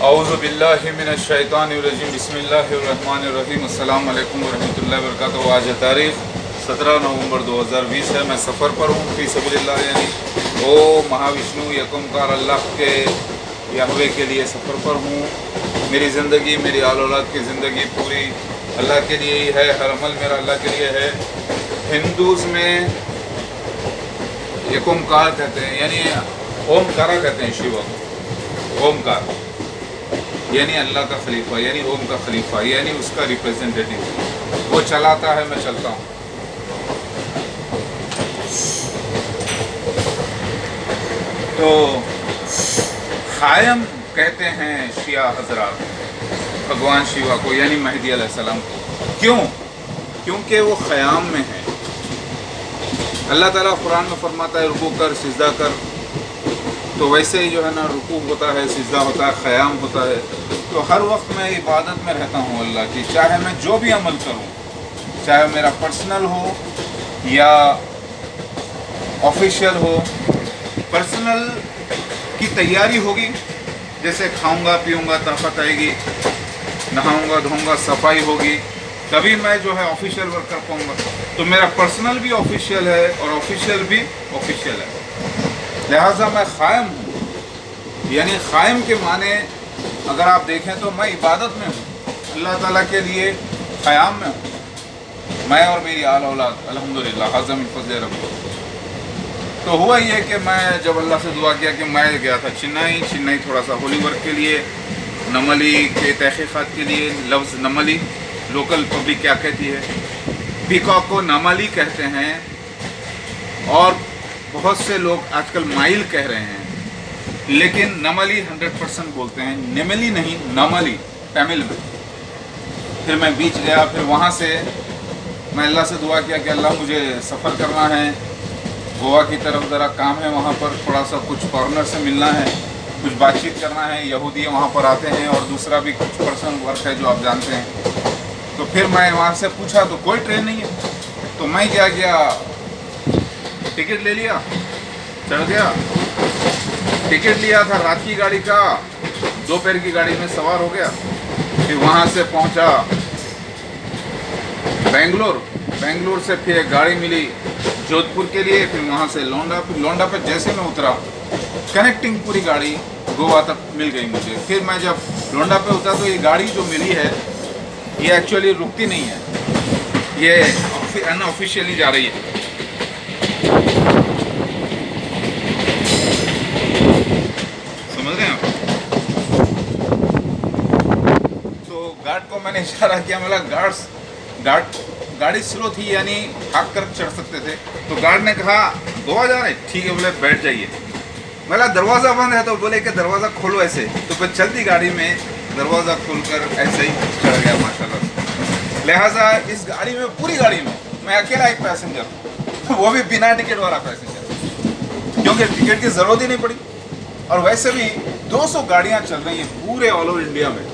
अऊज़ु बिल्लाहि मिनश शैतानिर रजीम बिस्मिल्लाहिर रहमानिर रहीम अस्सलाम वालेकुम वरहमतुल्लाहि वबरकातुहू। आज तारीख़ 17 नवंबर 2020 है। मैं सफ़र पर हूँ फी सबीलिल्लाह, यानी ओ महाविष्णु यकमकार अल्लाह के यहवे के लिए सफ़र पर हूँ। मेरी ज़िंदगी, मेरी आल औलाद की ज़िंदगी पूरी अल्लाह के लिए ही है। हर अमल मेरा अल्लाह के लिए है। हिंदूज़ में यकमकार कहते हैं, यानी ओमकारा कहते हैं शिव को। ओमकार यानी अल्लाह का खलीफा, यानी ओम का खलीफा, यानी उसका रिप्रेजेंटेटिव। वो चलाता है, मैं चलता हूँ। तो ख़ायम कहते हैं शिया हजरात भगवान शिवा को, यानी महदी अलैहिस्सलाम को। क्यों? क्योंकि वो ख़याम में है। अल्लाह ताला कुरान में फरमाता है रुकू कर, सिजदा कर। तो वैसे ही जो है ना, रुकू होता है, सिजदा होता है, ख़याम होता है। तो हर वक्त मैं इबादत में रहता हूँ अल्लाह की, चाहे मैं जो भी अमल करूँ, चाहे मेरा पर्सनल हो या ऑफिशियल हो। पर्सनल की तैयारी होगी, जैसे खाऊंगा पीऊंगा, ताकत आएगी, नहाऊंगा धोऊंगा, सफाई होगी, तभी मैं जो है ऑफिशियल वर्क कर पाऊंगा। तो मेरा पर्सनल भी ऑफिशियल है और ऑफिशियल भी ऑफिशियल है। लिहाजा मैं ख़ायम हूँ। यानी ख़ायम के माने अगर आप देखें तो मैं इबादत में हूँ, अल्लाह ताला के लिए क़याम में हूँ, मैं और मेरी आल औलाद अल्हम्दुलिल्लाह हाज़ा मिन फ़ज़्ल रब्बी। तो हुआ ये कि मैं जब अल्लाह से दुआ किया कि मैं गया था चेन्नई थोड़ा सा होली वर्क के लिए, नमली के तहक़ीक़ात के लिए। लफ्ज़ नमली लोकल पब्लिक क्या कहती है, पीकॉक को नमली कहते हैं, और बहुत से लोग आजकल माइल कह रहे हैं, लेकिन नमली 100% बोलते हैं, निमली नहीं, नमली तमिल में। फिर मैं बीच गया, फिर वहाँ से मैं अल्लाह से दुआ किया कि अल्लाह मुझे सफ़र करना है गोवा की तरफ, ज़रा काम है वहाँ पर, थोड़ा सा कुछ फॉरेनर से मिलना है, कुछ बातचीत करना है। यहूदी वहाँ पर आते हैं, और दूसरा भी कुछ पर्सनल वर्क है जो आप जानते हैं। तो फिर मैं वहाँ से पूछा तो कोई ट्रेन नहीं है। तो मैं क्या किया, टिकट ले लिया, चढ़ गया। टिकट लिया था रात की गाड़ी का, दोपहर की गाड़ी में सवार हो गया। फिर वहाँ से पहुँचा बेंगलोर से फिर एक गाड़ी मिली जोधपुर के लिए, फिर वहाँ से लोंडा। फिर लोंडा पे जैसे मैं उतरा, कनेक्टिंग पूरी गाड़ी गोवा तक मिल गई मुझे। फिर मैं जब लोंडा पे उतरा तो ये गाड़ी जो मिली है ये एक्चुअली रुकती नहीं है, ये अनऑफिशियली जा रही है। समझ रहे हैं आप? तो गार्ड को मैंने इशारा किया, मतलब गाड़ी स्लो थी, यानी भाग कर चढ़ सकते थे। तो गार्ड ने कहा गोवा जा रहे, ठीक है, बोले बैठ जाइए। बोला दरवाज़ा बंद है, तो बोले कि दरवाज़ा खोलो ऐसे। तो फिर चलती गाड़ी में दरवाज़ा खोलकर ऐसे ही चढ़ गया माशाल्लाह। लिहाजा इस गाड़ी में, पूरी गाड़ी में मैं अकेला एक पैसेंजर हूँ, वो भी बिना टिकट वाला पैसेंजर, क्योंकि टिकट की ज़रूरत ही नहीं पड़ी। और वैसे भी 200 गाड़ियाँ चल रही हैं पूरे ऑल ओवर इंडिया में।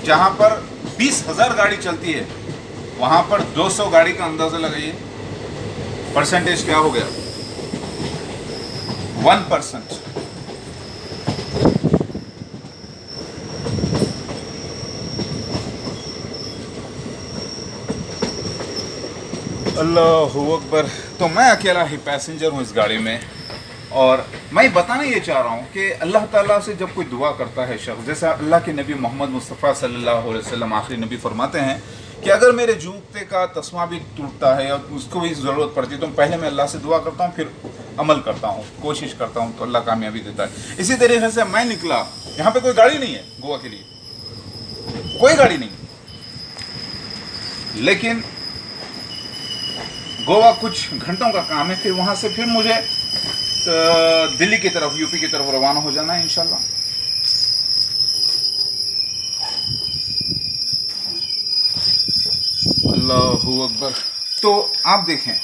जहाँ पर 20,000 गाड़ी चलती है, वहाँ पर 200 गाड़ी का अंदाज़ा लगाइए, परसेंटेज क्या हो गया, 1%। अल्लाहु अकबर। तो मैं अकेला ही पैसेंजर हूँ इस गाड़ी में। और मैं बताना ये चाह रहा हूँ कि अल्लाह ताला से जब कोई दुआ करता है शख्स, जैसे अल्लाह के नबी मोहम्मद मुस्तफ़ा सल्लल्लाहु अलैहि वसल्लम आखिरी नबी फरमाते हैं कि अगर मेरे जूते का तस्मा भी टूटता है या उसको भी ज़रूरत पड़ती है, तो पहले मैं अल्लाह से दुआ करता हूँ, फिर अमल करता हूँ, कोशिश करता हूँ, तो अल्लाह कामयाबी देता है। इसी तरीके से मैं निकला, यहाँ पे कोई गाड़ी नहीं है गोवा के लिए, कोई गाड़ी नहीं, लेकिन गोवा कुछ घंटों का काम है। फिर वहाँ से फिर मुझे दिल्ली की तरफ, यूपी की तरफ रवाना हो जाना है इंशाल्लाह। अल्लाहु अकबर। तो आप देखें,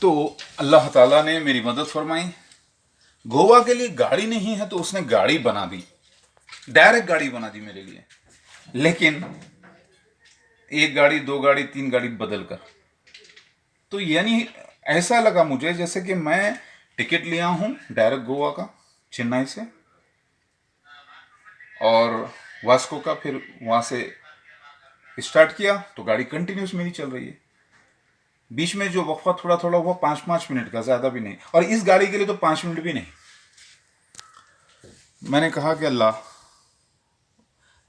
तो अल्लाह ताला ने मेरी मदद फरमाई। गोवा के लिए गाड़ी नहीं है तो उसने गाड़ी बना दी, डायरेक्ट गाड़ी बना दी मेरे लिए, लेकिन एक गाड़ी, दो गाड़ी, तीन गाड़ी बदल कर। तो यानी ऐसा लगा मुझे जैसे कि मैं टिकट लिया हूँ डायरेक्ट गोवा का, चेन्नई से, اور वास्को का फिर वहाँ से स्टार्ट किया तो गाड़ी कंटिन्यूस मेरी चल रही है। बीच में जो वक्फा थोड़ा थोड़ा हुआ 5-5 मिनट का, ज़्यादा भी नहीं, और इस गाड़ी के लिए तो 5 मिनट भी नहीं। मैंने कहा कि अल्लाह,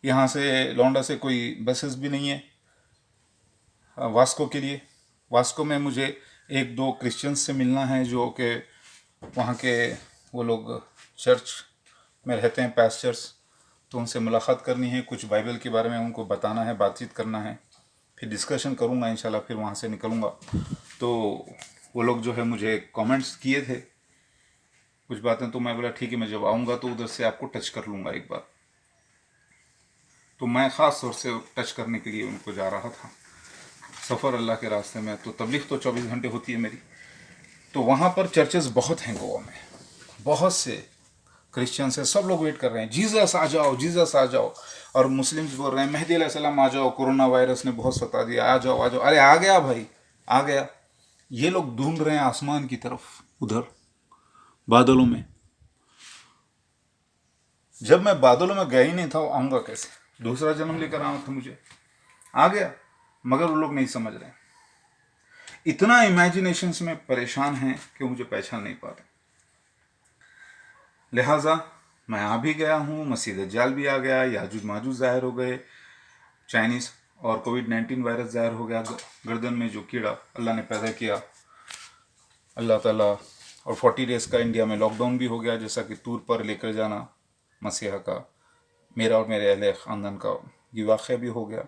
यहाँ से लौंडा से कोई बसेस भी नहीं है वास्को के लिए। वास्को में मुझे 1-2 क्रिश्चियंस से मिलना है जो कि वहाँ के वो लोग चर्च में रहते हैं, पास्टर्स, तो उनसे मुलाकात करनी है, कुछ बाइबल के बारे में उनको बताना है, बातचीत करना है, फिर डिस्कशन करूँगा इंशाल्लाह, फिर वहाँ से निकलूँगा। तो वो लोग जो है मुझे कमेंट्स किए थे कुछ बातें, तो मैं बोला ठीक है, मैं जब आऊँगा तो उधर से आपको टच कर लूँगा एक बार। तो मैं ख़ास तौर से टच करने के लिए उनको जा रहा था, सफ़र अल्लाह के रास्ते में। तो तबलीग तो 24 घंटे होती है मेरी। तो वहाँ पर चर्चेस बहुत हैं गोवा में, बहुत से क्रिश्चियंस हैं, सब लोग वेट कर रहे हैं, जीसस आ जाओ, जीसस आ जाओ। और मुस्लिम्स बोल रहे हैं मेहदी अलैहिस्सलाम आ जाओ, कोरोना वायरस ने बहुत सता दिया, आ जाओ आ जाओ। अरे आ गया भाई, आ गया। ये लोग ढूंढ रहे हैं आसमान की तरफ, उधर बादलों में। जब मैं बादलों में गया ही नहीं था, आऊँगा कैसे? दूसरा जन्म लेकर आना था मुझे, आ गया। मगर वो लोग नहीं समझ रहे, इतना इमेजिनेशंस में परेशान हैं कि मुझे पहचान नहीं पाते। लिहाजा मैं आ भी गया हूँ, मसीह दज्जाल भी आ गया, याजूज माजूज ज़ाहिर हो गए, चाइनीज़ और कोविड-19 वायरस ज़ाहिर हो गया, गर्दन में जो कीड़ा अल्लाह ने पैदा किया, अल्लाह ताला। और 40 डेज़ का इंडिया में लॉकडाउन भी हो गया, जैसा कि टूर पर लेकर जाना मसीहा का, मेरा और मेरे अहले ख़ानदान का ये वाक़या भी हो गया।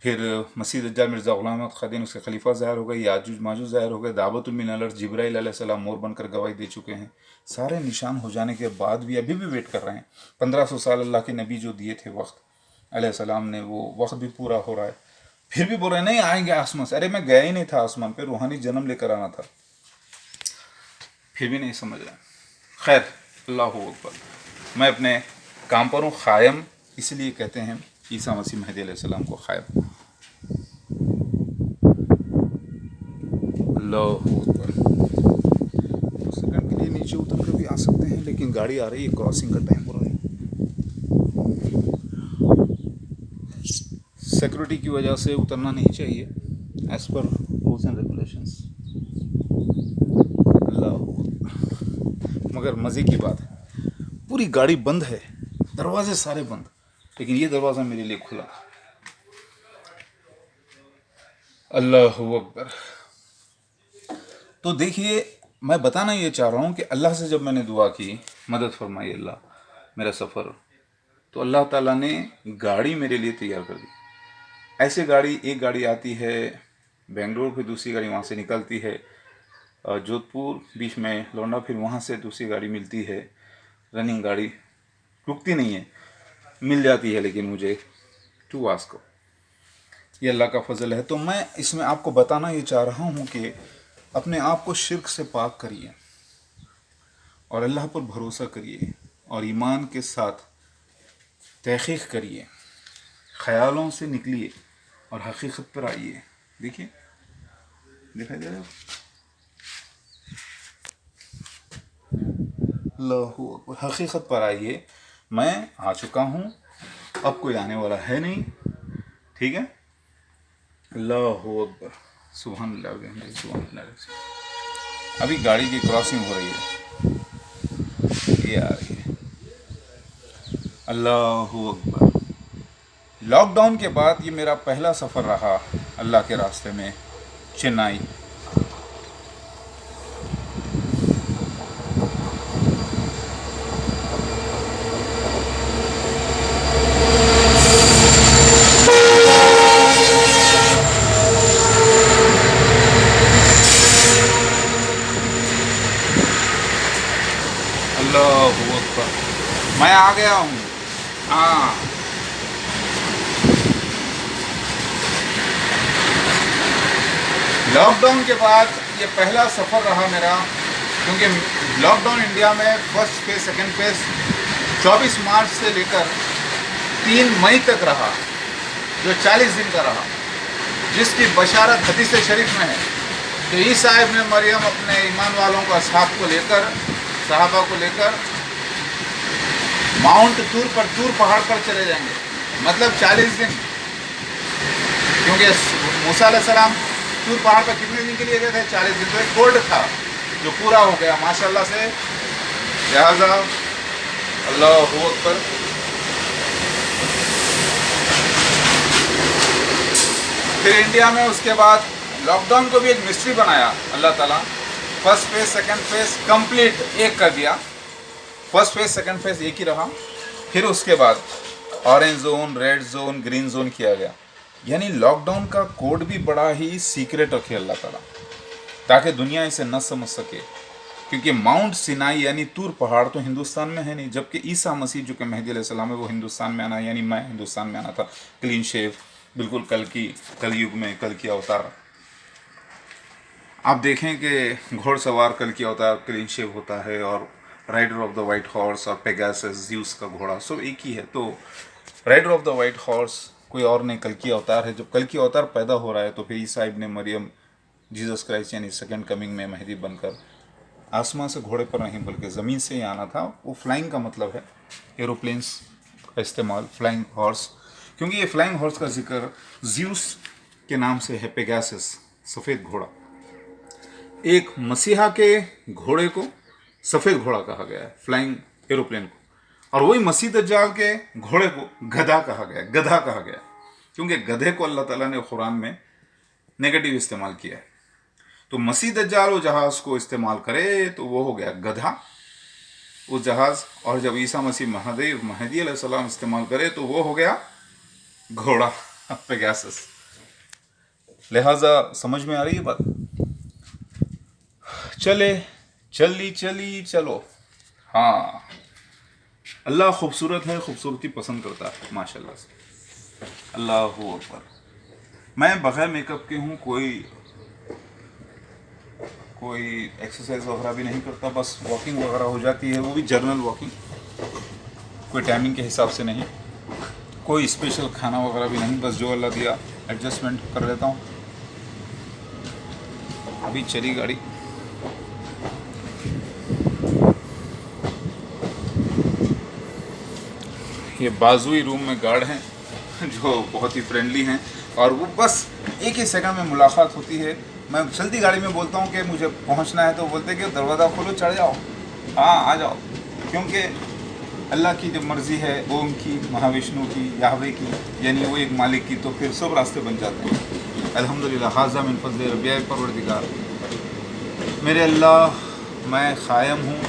फिर मसीह दज्जाल मिर्ज़ा ग़ुलाम अहमद ख़ादिन उसके खलीफा ज़ाहिर हो गए, याजूज माजूज ज़ाहिर हो गए, दावतुल मिनल जिब्राइल अलैहिस्सलाम मोर बनकर गवाही दे चुके हैं। सारे निशान हो जाने के बाद भी अभी भी वेट कर रहे हैं। 1500 साल अल्लाह के नबी जो दिए थे वक्त अलैहिस्सलाम ने, वो वक्त भी पूरा हो रहा है, फिर भी बोल रहे हैं नहीं आएंगे आसमान से। अरे मैं गया ही नहीं था आसमान पे, रूहानी जन्म लेकर आना था, फिर भी नहीं समझ रहे। खैर, अल्लाह अकबर। मैं अपने काम पर हूँ क़ायम, इसलिए कहते हैं ईसा मसीह मेहदी अलैहिस्सलाम को क़ायम। अल्लाह अकबर। तो सेकंड के लिए नीचे उतर कर भी आ सकते हैं, लेकिन गाड़ी आ रही है, क्रॉसिंग का टाइम हो रहा है। सिक्योरिटी की वजह से उतरना नहीं चाहिए, as per rules and regulations. अल्लाह अकबर। मगर मज़े की बात है, पूरी गाड़ी बंद है, दरवाजे सारे बंद, लेकिन ये दरवाज़ा मेरे लिए खुला। अल्लाह अकबर। तो देखिए, मैं बताना ये चाह रहा हूँ कि अल्लाह से जब मैंने दुआ की, मदद फरमाई अल्लाह मेरा सफ़र, तो अल्लाह ताला ने गाड़ी मेरे लिए तैयार कर दी। ऐसे गाड़ी, एक गाड़ी आती है बेंगलोर, फिर दूसरी गाड़ी वहाँ से निकलती है जोधपुर, बीच में लौंडा, फिर वहाँ से दूसरी गाड़ी मिलती है, रनिंग गाड़ी, रुकती नहीं है, मिल जाती है, लेकिन मुझे टू वास्को, ये अल्लाह का फजल है। तो मैं इसमें आपको बताना ये चाह रहा हूँ कि अपने आप को शिर्क से पाक करिए और अल्लाह पर भरोसा करिए और ईमान के साथ तहक़ीक़ करिए, ख़यालों से निकलिए और हकीकत पर आइए। देखिए, दिखाई दे रहा है? अल्लाहु अकबर। हकीकत पर आइए, मैं आ चुका हूँ, अब कोई आने वाला है नहीं, ठीक है? अल्लाहु अकबर। सुभान अल्लाह, सुभान अल्लाह। अभी गाड़ी की क्रॉसिंग हो रही है, ये आ रही है। अल्लाहु अकबर। लॉकडाउन के बाद ये मेरा पहला सफ़र रहा अल्लाह के रास्ते में, चेन्नई। अल्लाहु अकबर। मैं आ गया हूँ, हाँ। लॉकडाउन के बाद ये पहला सफ़र रहा मेरा, क्योंकि लॉकडाउन इंडिया में फर्स्ट फेज़, सेकंड फेज़ 24 मार्च से लेकर 3 मई तक रहा, जो 40 दिन का रहा, जिसकी बशारत हदीस शरीफ में है कि ईसा इब्न मरियम अपने ईमान वालों को, असहाब को लेकर, सहाबा को लेकर माउंट तूर पर, तूर पहाड़ पर चले जाएंगे, मतलब 40 दिन। क्योंकि मूसा अलैहिस्सलाम तूर पहाड़ पर कितने दिन के लिए गए थे? 40 दिन। तो एक गोल्ड था जो पूरा हो गया माशाल्लाह से। लिहाजा अल्लाहू अकबर। फिर इंडिया में उसके बाद लॉकडाउन को भी एक मिस्ट्री बनाया अल्लाह ताला। First phase second phase complete एक कर दिया, फर्स्ट फेज सेकंड फेज एक ही रहा। फिर उसके बाद orange zone, red zone, green zone किया गया। यानी लॉकडाउन का कोड भी बड़ा ही सीक्रेट रखे अल्लाह ताला, ताकि दुनिया इसे न समझ सके। क्योंकि माउंट सिनाई यानी तूर पहाड़ तो हिंदुस्तान में है नहीं, जबकि ईसा मसीह जो कि मेहदी अलैहिस्सलाम है वो हिंदुस्तान में आना, यानी मैं हिंदुस्तान में आना था, क्लीन शेव, बिल्कुल कल युग में कल की अवतार। आप देखें कि घोड़सवार कल की अवतार क्लीन शेव होता है, और rider of the white horse और पेगासस ज़्यूस का घोड़ा सब एक ही है। तो rider of the white horse कोई और नहीं, कल की अवतार है। जब कल की अवतार पैदा हो रहा है तो फिर ईसा इब्ने मरियम जीसस क्राइस्ट यानी सेकंड कमिंग में मेहदी बनकर आसमान से घोड़े पर नहीं बल्कि ज़मीन से ही आना था। वो फ्लाइंग का मतलब है एरोप्लेन्स का इस्तेमाल, फ्लाइंग हॉर्स। क्योंकि ये फ्लाइंग हॉर्स का जिक्र ज़्यूस के नाम से है, पेगासस सफ़ेद घोड़ा। एक मसीहा के घोड़े को सफ़ेद घोड़ा कहा गया है, फ्लाइंग एरोप्लेन को, और वही मसीह दज्जाल के घोड़े को गधा कहा गया, गधा कहा गया, क्योंकि गधे को अल्लाह ताला ने कुरान में नेगेटिव इस्तेमाल किया है। तो मसीह दज्जाल वो जहाज़ को इस्तेमाल करे तो वो हो गया गधा, वो जहाज़। और जब ईसा मसीह महदी अलैहिस्सलाम इस्तेमाल करे तो वो हो गया घोड़ा, पेगासस। लिहाजा समझ में आ रही है बात? चली चलो। हाँ, अल्लाह खूबसूरत है, खूबसूरती पसंद करता है माशाल्लाह से। अल्लाहू अकबर। मैं बग़ैर मेकअप के हूँ, कोई एक्सरसाइज वगैरह भी नहीं करता, बस वॉकिंग वगैरह हो जाती है, वो भी जर्नल वॉकिंग, कोई टाइमिंग के हिसाब से नहीं, कोई स्पेशल खाना वगैरह भी नहीं, बस जो अल्लाह दिया एडजस्टमेंट कर लेता हूँ। अभी चली गाड़ी। ये बाजुई रूम में गार्ड हैं जो बहुत ही फ्रेंडली हैं, और वो बस एक ही सेकंड में मुलाकात होती है। मैं चलती गाड़ी में बोलता हूँ कि मुझे पहुँचना है, तो बोलते हैं कि दरवाज़ा खोलो, चढ़ जाओ, हाँ आ जाओ। क्योंकि अल्लाह की जब मर्ज़ी है, ओम की, महाविष्णु की, याहवे की, यानी वो एक मालिक की, तो फिर सब रास्ते बन जाते हैं। अल्हम्दुलिल्लाह, हाज़ा मिन फ़ज़्ल रब्बिया परवरदिगार। मेरे अल्लाह, मैं ख़ायम हूँ।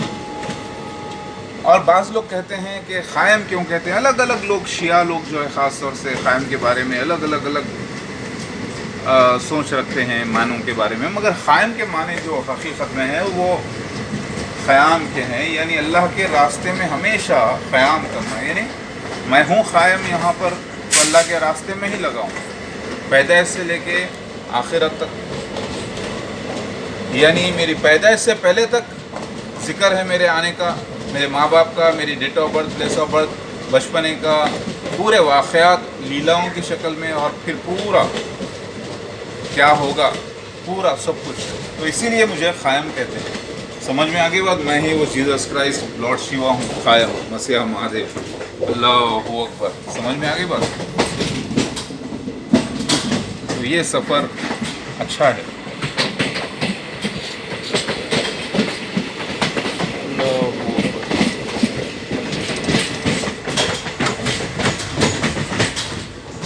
और बाज़ लोग कहते हैं कि ख़ायम क्यों कहते हैं, अलग अलग लोग, शिया लोग जो है ख़ास तौर से ख़ायम के बारे में अलग अलग सोच रखते हैं मानों के बारे में, मगर ख़ायम के माने जो हकीकत में है वो क़याम के हैं, यानी अल्लाह के रास्ते में हमेशा क़याम करना। यानी मैं हूँ क़ायम यहाँ पर, तो अल्लाह के रास्ते में ही लगाऊँ, पैदाइश से लेके आखिरत तक। यानी मेरी पैदाइश से पहले तक ज़िक्र है मेरे आने का, मेरे माँ बाप का, मेरी date of birth, place of birth, बचपने का, पूरे वाक़यात लीलाओं की शक्ल में, और फिर पूरा क्या होगा, पूरा सब कुछ। तो इसीलिए मुझे क़ायम कहते हैं। समझ में आ गई बात? मैं ही वो जीसस क्राइस्ट लॉर्ड शिवा हूँ, क़ायम, मसीहा महादेव। अल्लाहू अकबर। समझ में आ गई बात? तो ये सफ़र अच्छा है।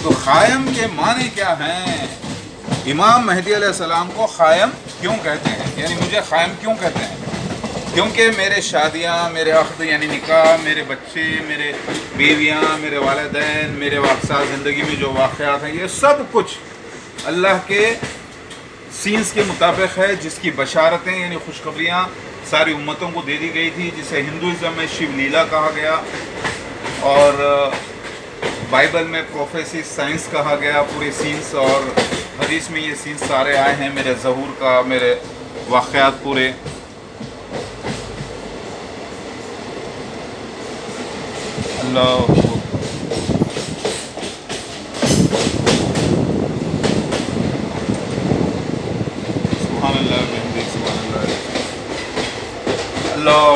तो क़ायम के माने क्या हैं? इमाम मेहदी अलैहिस्सलाम को क़ायम क्यों कहते हैं, यानी मुझे क़ायम क्यों कहते हैं? क्योंकि मेरे शादियाँ, मेरे अक़द यानी निकाह, मेरे बच्चे, मेरे बीवियाँ, मेरे वालिदैन, मेरे वाक़सात ज़िंदगी में जो वाक़यात हैं, ये सब कुछ अल्लाह के सीन्स के मुताबिक है, जिसकी बशारतें यानी खुशखबरियाँ सारी उम्मतों को दे दी गई थी, जिसे हिंदुइज़्म में शिव लीला कहा गया, और बाइबल में प्रोफेसी साइंस कहा गया, पूरे सीन्स, और हदीस में ये सीन्स सारे आए हैं, मेरे ज़हूर का, मेरे वाक़यात पूरे। अल्लाह सुभान अल्लाह, अल्लाह